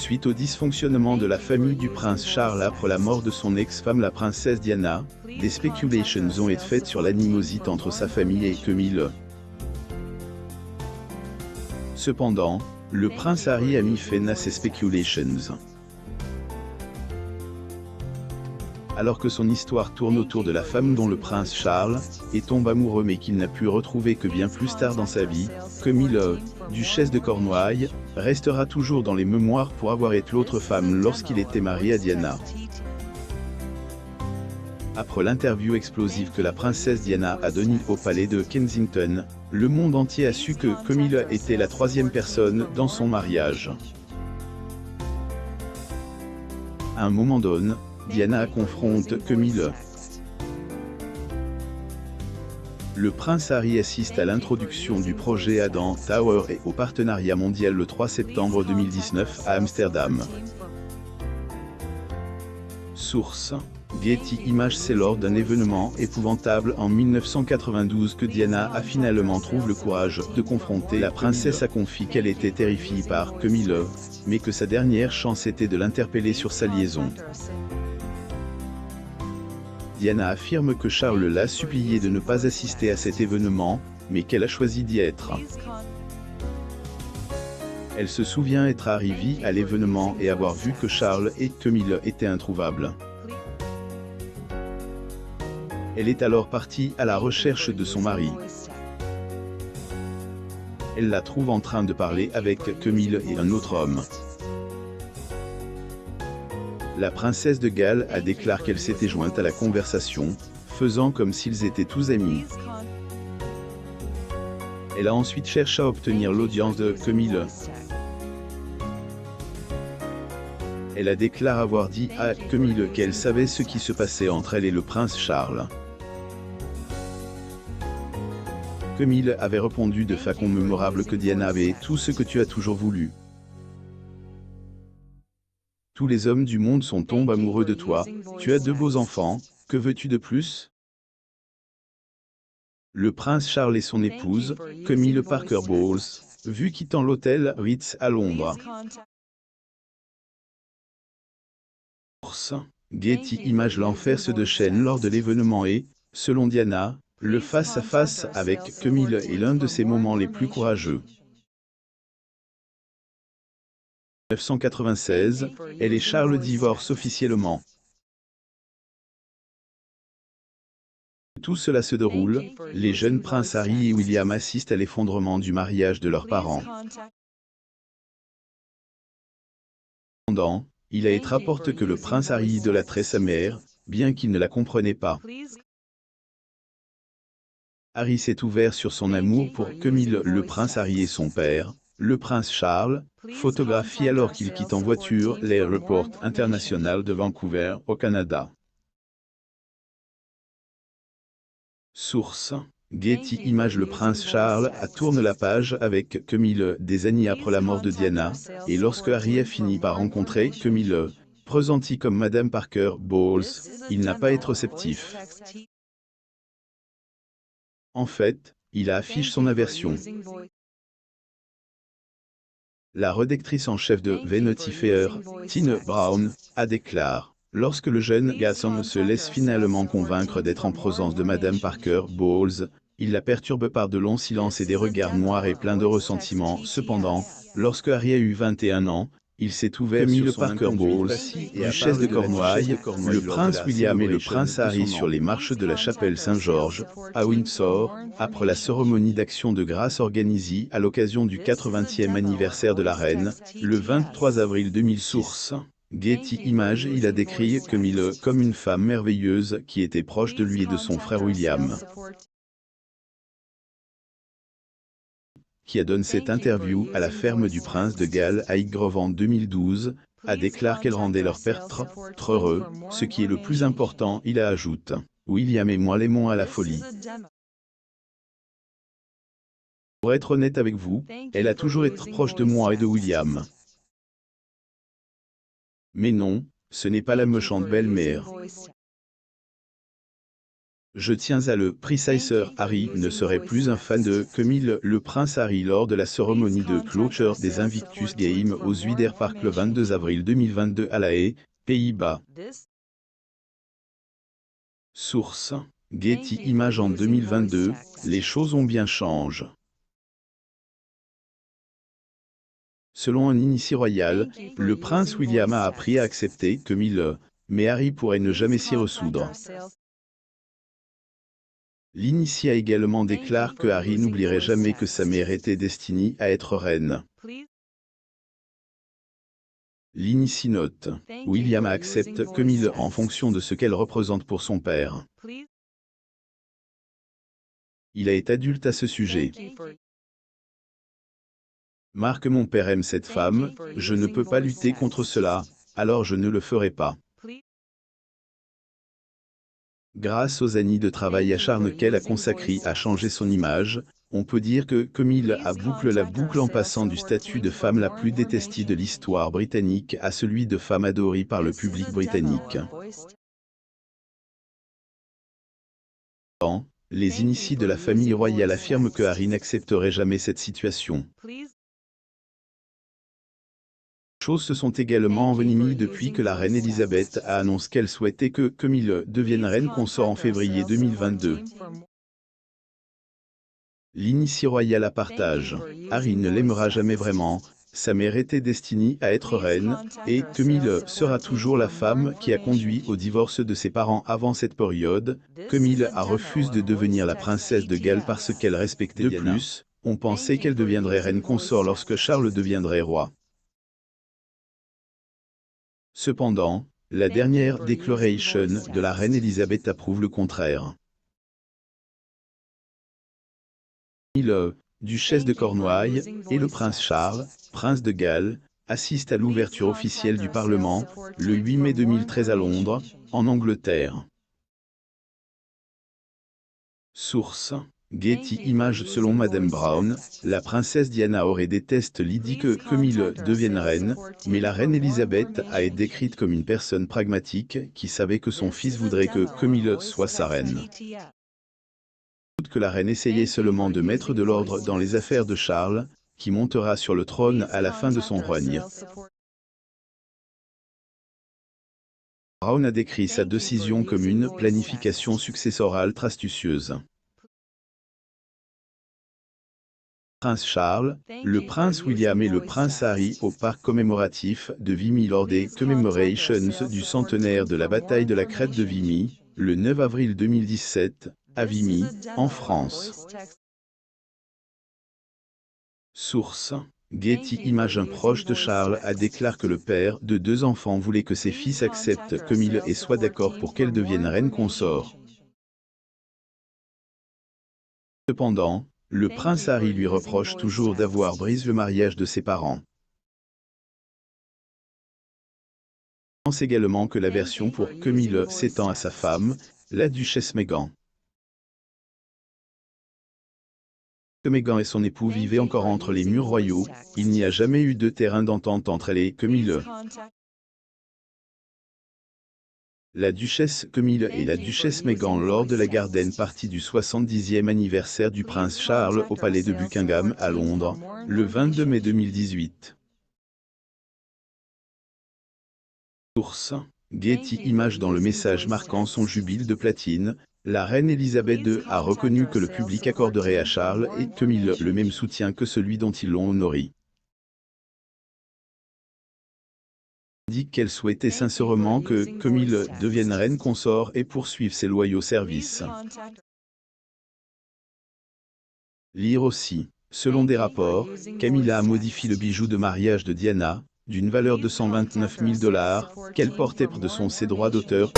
Suite au dysfonctionnement de la famille du prince Charles après la mort de son ex-femme la princesse Diana, des spéculations ont été faites sur l'animosité entre sa famille et Camille. Cependant, le prince Harry a mis fin à ces spéculations. Alors que son histoire tourne autour de la femme dont le prince Charles tombe amoureux mais qu'il n'a pu retrouver que bien plus tard dans sa vie, Camille, duchesse de Cornouailles, restera toujours dans les mémoires pour avoir été l'autre femme lorsqu'il était marié à Diana. Après l'interview explosive que la princesse Diana a donnée au palais de Kensington, le monde entier a su que Camille était la troisième personne dans son mariage. À un moment donné, Diana confronte Camille. Le prince Harry assiste à l'introduction du projet Adam Tower et au partenariat mondial le 3 septembre 2019 à Amsterdam. Source: Getty Images. C'est lors d'un événement épouvantable en 1992 que Diana a finalement trouvé le courage de confronter la princesse. A confié qu'elle était terrifiée par Camille, mais que sa dernière chance était de l'interpeller sur sa liaison. Diana affirme que Charles l'a supplié de ne pas assister à cet événement, mais qu'elle a choisi d'y être. Elle se souvient être arrivée à l'événement et avoir vu que Charles et Camille étaient introuvables. Elle est alors partie à la recherche de son mari. Elle la trouve en train de parler avec Camille et un autre homme. La princesse de Galles a déclaré qu'elle s'était jointe à la conversation, faisant comme s'ils étaient tous amis. Elle a ensuite cherché à obtenir l'audience de Camille. Elle a déclaré avoir dit à Camille qu'elle savait ce qui se passait entre elle et le prince Charles. Camille avait répondu de façon mémorable que Diana avait tout ce que tu as toujours voulu. Tous les hommes du monde sont tombés amoureux de toi, tu as de beaux enfants, que veux-tu de plus? Le prince Charles et son épouse, Camille Parker Bowles, vus quittant l'hôtel Ritz à Londres. Getty Images. L'enfer se déchaîne lors de l'événement et, selon Diana, le face-à-face avec Camille est l'un de ses moments les plus courageux. 1996, elle et Charles divorcent officiellement. Tout cela se déroule, les jeunes princes Harry et William assistent à l'effondrement du mariage de leurs parents. Cependant, il a été rapporté que le prince Harry idolâtrait sa mère, bien qu'il ne la comprenait pas. Harry s'est ouvert sur son amour pour Camille. Le prince Harry et son père, le prince Charles, photographie alors qu'il quitte en voiture l'aéroport international de Vancouver, au Canada. Source: Getty Images. Le prince Charles a tourné la page avec Camille des années après la mort de Diana, et lorsque Harry a fini par rencontrer Camille, pressentie comme Madame Parker Bowles, il n'a pas été réceptif. En fait, il a affiché son aversion. La rédactrice en chef de Vanity Fair, Tina Brown, a déclaré: lorsque le jeune garçon se laisse finalement convaincre d'être en présence de Madame Parker Bowles, il la perturbe par de longs silences et des regards noirs et pleins de ressentiment. Cependant, lorsque Harry a eu 21 ans, il s'est ouvert sur son Parker Bowles, duchesse de Cornouailles, le prince William et le prince Harry sur les marches de la chapelle Saint-Georges, à Windsor, après la cérémonie d'action de grâce organisée à l'occasion du 80e anniversaire de la reine, le 23 avril 2000. Source: Getty Images. Il a décrit Camille comme une femme merveilleuse qui était proche de lui et de son frère William. Qui a donné cette interview à la ferme du prince de Galles à Highgrove en 2012, a déclaré qu'elle rendait leur père très heureux, ce qui est le plus important. Il ajoute: William et moi l'aimons à la folie. Pour être honnête avec vous, elle a toujours été proche de moi et de William. Mais non, ce n'est pas la méchante belle-mère. Je tiens à le préciser, Harry ne serait plus un fan de Camille. Le prince Harry lors de la cérémonie de clôture des Invictus Games au Zuider Park le 22 avril 2022 à La Haye, Pays-Bas. Source: Getty Images. En 2022, les choses ont bien changé. Selon un initié royal, le prince William a appris à accepter Camille, mais Harry pourrait ne jamais s'y ressoudre. L'initié a également déclaré que Harry n'oublierait jamais que sa mère était destinée à être reine. L'initié note: William accepte Camille en fonction de ce qu'elle représente pour son père. Il a été adulte à ce sujet. Marc: mon père aime cette femme, je ne peux pas lutter contre cela, alors je ne le ferai pas. Grâce aux années de travail acharné qu'elle a consacré à changer son image, on peut dire que Camille a bouclé la boucle en passant du statut de femme la plus détestée de l'histoire britannique à celui de femme adorée par le public britannique. Les initiés de la famille royale affirment que Harry n'accepterait jamais cette situation. Les choses se sont également envenimées depuis que la reine Elisabeth a annoncé qu'elle souhaitait que Camille devienne reine consort en février 2022. L'initié royal a partagé: Harry ne l'aimera jamais vraiment, sa mère était destinée à être reine, et Camille sera toujours la femme qui a conduit au divorce de ses parents avant cette période. Camille a refusé de devenir la princesse de Galles parce qu'elle respectait Diana. De plus, on pensait qu'elle deviendrait reine consort lorsque Charles deviendrait roi. Cependant, la dernière déclaration de la reine Elisabeth approuve le contraire. Le duchesse de Cornouailles et le prince Charles, prince de Galles, assistent à l'ouverture officielle du Parlement, le 8 mai 2013 à Londres, en Angleterre. Source: Getty Images. Selon Madame Brown, la princesse Diana aurait détesté l'idée que Camille devienne reine, mais la reine Elisabeth a été décrite comme une personne pragmatique qui savait que son fils voudrait que Camille soit sa reine. Que la reine essayait seulement de mettre de l'ordre dans les affaires de Charles, qui montera sur le trône à la fin de son règne. Brown a décrit sa décision comme une planification successorale astucieuse. Prince Charles, le prince William et le prince Harry au parc commémoratif de Vimy lors des commemorations du centenaire de la bataille de la Crête de Vimy, le 9 avril 2017, à Vimy, en France. Source: Getty Images. Un proche de Charles a déclaré que le père de 2 enfants voulait que ses fils acceptent Camille et soient d'accord pour qu'elle devienne reine consort. Cependant, le prince Harry lui reproche toujours d'avoir brisé le mariage de ses parents. Il pense également que la version pour Camille s'étend à sa femme, la duchesse Meghan. Que Meghan et son époux vivaient encore entre les murs royaux, il n'y a jamais eu de terrain d'entente entre elle et Camille. La duchesse Camille et la duchesse Meghan lors de la garden party du 70e anniversaire du prince Charles au palais de Buckingham à Londres, le 22 mai 2018. Source: Getty Images. Dans le message marquant son jubile de platine, la reine Elisabeth II a reconnu que le public accorderait à Charles et Camille le même soutien que celui dont ils l'ont honoré. Dit qu'elle souhaitait sincèrement que Camille devienne reine consort et poursuive ses loyaux services. Lire aussi. Selon des rapports, Camilla a modifié le bijou de mariage de Diana, d'une valeur de $129 000, qu'elle portait près de ses droits d'auteur.